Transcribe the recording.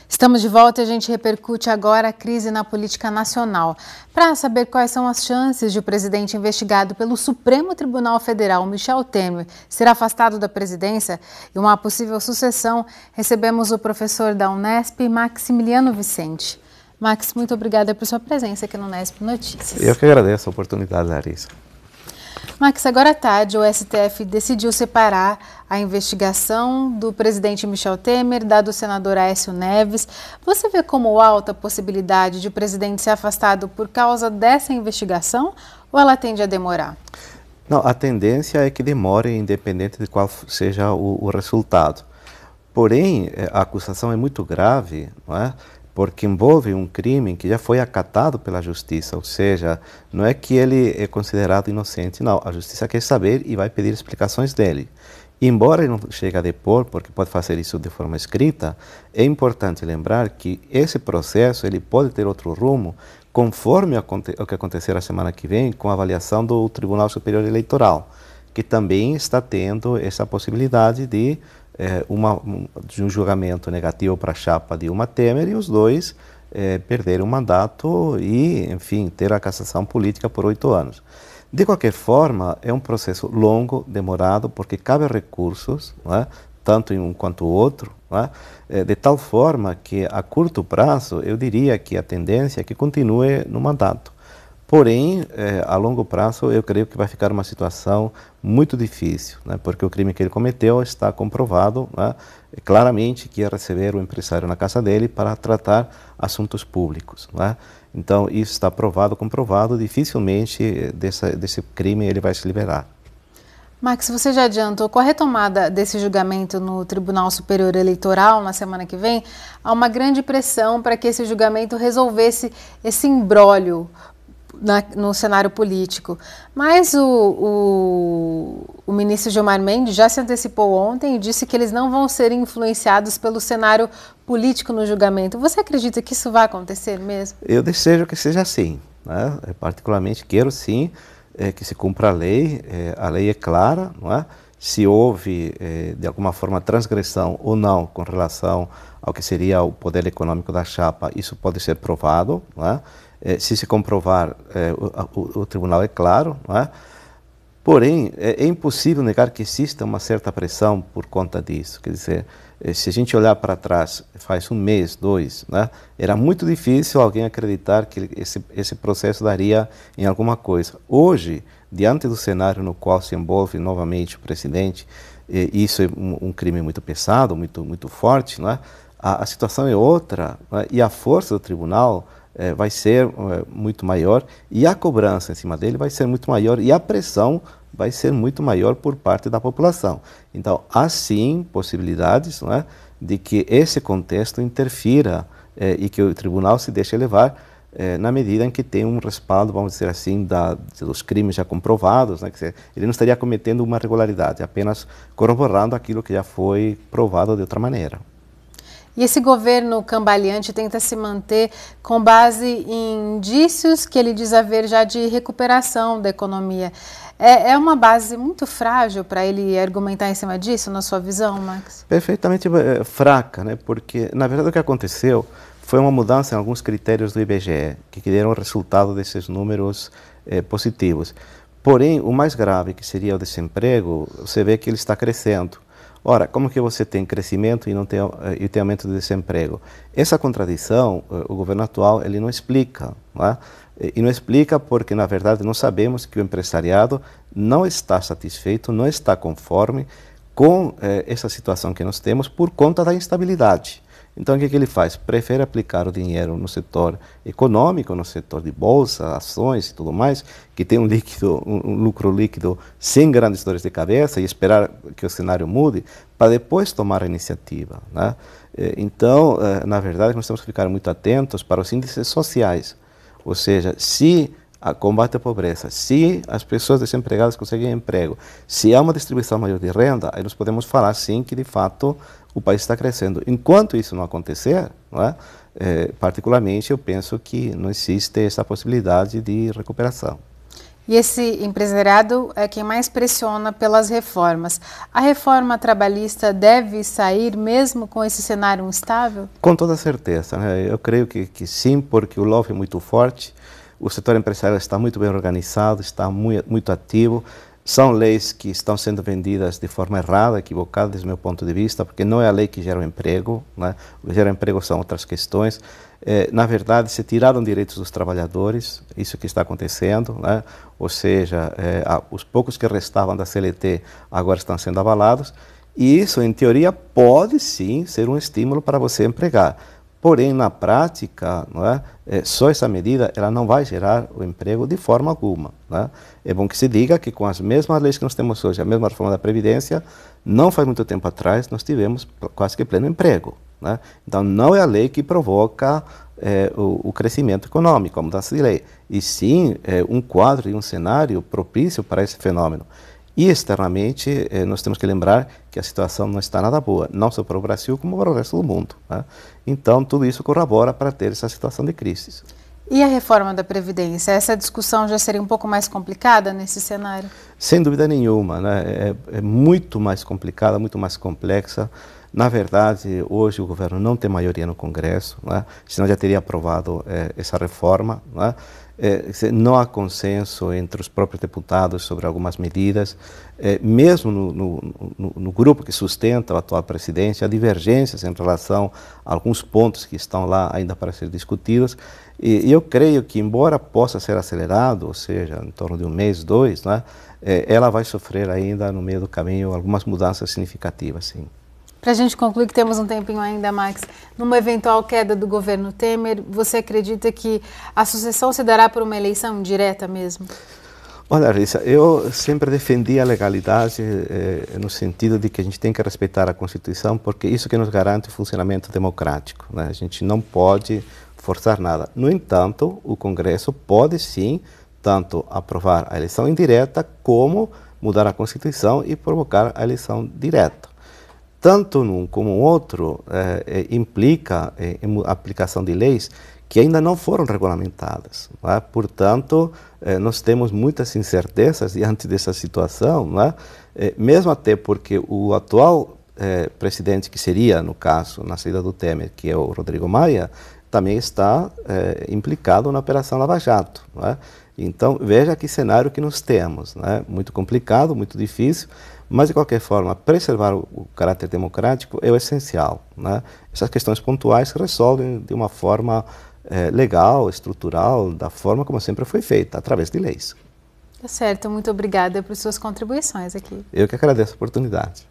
Estamos de volta e a gente repercute agora a crise na política nacional. Para saber quais são as chances de o presidente investigado pelo Supremo Tribunal Federal, Michel Temer, ser afastado da presidência e uma possível sucessão, recebemos o professor da Unesp, Maximiliano Vicente. Max, muito obrigada por sua presença aqui no Unesp Notícias. Eu que agradeço a oportunidade, Larissa. Max, agora à tarde o STF decidiu separar a investigação do presidente Michel Temer da do senador Aécio Neves. Você vê como alta a possibilidade de o presidente ser afastado por causa dessa investigação ou ela tende a demorar? Não, a tendência é que demore, independente de qual seja o resultado. Porém, a acusação é muito grave, não é? Porque envolve um crime que já foi acatado pela justiça, ou seja, não é que ele é considerado inocente, não. A justiça quer saber e vai pedir explicações dele. E, embora ele não chegue a depor, porque pode fazer isso de forma escrita, é importante lembrar que esse processo ele pode ter outro rumo conforme o que acontecer a semana que vem com a avaliação do Tribunal Superior Eleitoral, que também está tendo essa possibilidade de um julgamento negativo para a chapa Dilma Temer e os dois perderem o mandato e, enfim, ter a cassação política por 8 anos. De qualquer forma, é um processo longo, demorado, porque cabe recursos, não é? Tanto em um quanto o outro, não é? De tal forma que, a curto prazo, eu diria que a tendência é que continue no mandato. Porém, a longo prazo, eu creio que vai ficar uma situação muito difícil, né? Porque o crime que ele cometeu está comprovado, né? Claramente que ia receber o empresário na casa dele para tratar assuntos públicos, né? Então, isso está provado, comprovado, dificilmente desse crime ele vai se liberar. Max, você já adiantou, com a retomada desse julgamento no Tribunal Superior Eleitoral na semana que vem, há uma grande pressão para que esse julgamento resolvesse esse imbróglio no cenário político. Mas o ministro Gilmar Mendes já se antecipou ontem e disse que eles não vão ser influenciados pelo cenário político no julgamento. Você acredita que isso vai acontecer mesmo? Eu desejo que seja assim, né? Particularmente quero sim que se cumpra a lei é clara, não é? Se houve de alguma forma transgressão ou não com relação ao que seria o poder econômico da chapa, isso pode ser provado, não é? Se se comprovar, o tribunal é claro, não é? Porém, é impossível negar que exista uma certa pressão por conta disso. Quer dizer, se a gente olhar para trás, faz um mês, 2, né, era muito difícil alguém acreditar que esse processo daria em alguma coisa. Hoje, diante do cenário no qual se envolve novamente o presidente, isso é um crime muito pesado, muito forte, não é? A situação é outra, não é? E a força do tribunal vai ser muito maior e a cobrança em cima dele vai ser muito maior e a pressão vai ser muito maior por parte da população. Então, há sim possibilidades, não é, de que esse contexto interfira e que o tribunal se deixe levar na medida em que tem um respaldo, vamos dizer assim, dos crimes já comprovados, né, quer dizer, ele não estaria cometendo uma irregularidade, apenas corroborando aquilo que já foi provado de outra maneira. E esse governo cambaleante tenta se manter com base em indícios que ele diz haver já de recuperação da economia. É uma base muito frágil para ele argumentar em cima disso, na sua visão, Max? Perfeitamente fraca, né? Porque, na verdade, o que aconteceu foi uma mudança em alguns critérios do IBGE, que deram o resultado desses números positivos. Porém, o mais grave, que seria o desemprego, você vê que ele está crescendo. Ora, como que você tem crescimento e tem aumento do desemprego? Essa contradição, o governo atual, ele não explica, não é? E não explica porque, na verdade, nós sabemos que o empresariado não está satisfeito, não está conforme com essa situação que nós temos por conta da instabilidade. Então, o que ele faz? Prefere aplicar o dinheiro no setor econômico, no setor de bolsa, ações e tudo mais, que tem um lucro líquido sem grandes dores de cabeça e esperar que o cenário mude, para depois tomar a iniciativa, né? Então, na verdade, nós temos que ficar muito atentos para os índices sociais, ou seja, se combate à pobreza, se as pessoas desempregadas conseguem emprego, se há uma distribuição maior de renda, aí nós podemos falar sim que de fato o país está crescendo. Enquanto isso não acontecer, não é? Particularmente eu penso que não existe essa possibilidade de recuperação. E esse empresariado é quem mais pressiona pelas reformas. A reforma trabalhista deve sair mesmo com esse cenário instável? Com toda certeza, né? Eu creio que sim, porque o lobby é muito forte, o setor empresarial está muito bem organizado, está muito ativo. São leis que estão sendo vendidas de forma errada, equivocada, desde o meu ponto de vista, porque não é a lei que gera o emprego, né? O que gera o emprego são outras questões. Na verdade, se tiraram direitos dos trabalhadores, isso que está acontecendo, né? Ou seja, os poucos que restavam da CLT agora estão sendo avalados, e isso, em teoria, pode sim ser um estímulo para você empregar. Porém, na prática, não é? Só essa medida ela não vai gerar o emprego de forma alguma. Né? É bom que se diga que com as mesmas leis que nós temos hoje, a mesma reforma da Previdência, não faz muito tempo atrás nós tivemos quase que pleno emprego. Né? Então, não é a lei que provoca o crescimento econômico, a mudança de lei, e sim um quadro e um cenário propício para esse fenômeno. E externamente, nós temos que lembrar que a situação não está nada boa, não só para o Brasil, como para o resto do mundo. Né? Então, tudo isso corrobora para ter essa situação de crise. E a reforma da Previdência? Essa discussão já seria um pouco mais complicada nesse cenário? Sem dúvida nenhuma, né? É muito mais complicada, muito mais complexa. Na verdade, hoje o governo não tem maioria no Congresso, né? Senão já teria aprovado essa reforma. Né? Não há consenso entre os próprios deputados sobre algumas medidas. Mesmo no grupo que sustenta o atual presidente, há divergências em relação a alguns pontos que estão lá ainda para ser discutidos. E eu creio que, embora possa ser acelerado, ou seja, em torno de um mês, dois, né? Ela vai sofrer ainda no meio do caminho algumas mudanças significativas, sim. Para a gente concluir, que temos um tempinho ainda, Max, numa eventual queda do governo Temer, você acredita que a sucessão se dará por uma eleição indireta mesmo? Olha, Larissa, eu sempre defendi a legalidade no sentido de que a gente tem que respeitar a Constituição, porque isso que nos garante o funcionamento democrático. Né? A gente não pode forçar nada. No entanto, o Congresso pode sim tanto aprovar a eleição indireta como mudar a Constituição e provocar a eleição direta. Tanto um como o outro implica a aplicação de leis que ainda não foram regulamentadas. Não é? Portanto, nós temos muitas incertezas diante dessa situação, não é? Mesmo até porque o atual presidente, que seria, no caso, na saída do Temer, que é o Rodrigo Maia, também está implicado na Operação Lava Jato. Não é? Então, veja que cenário que nós temos. Não é? Muito complicado, muito difícil, mas, de qualquer forma, preservar o caráter democrático é o essencial. Né? Essas questões pontuais se resolvem de uma forma legal, estrutural, da forma como sempre foi feita, através de leis. Tá certo, muito obrigada por suas contribuições aqui. Eu que agradeço a oportunidade.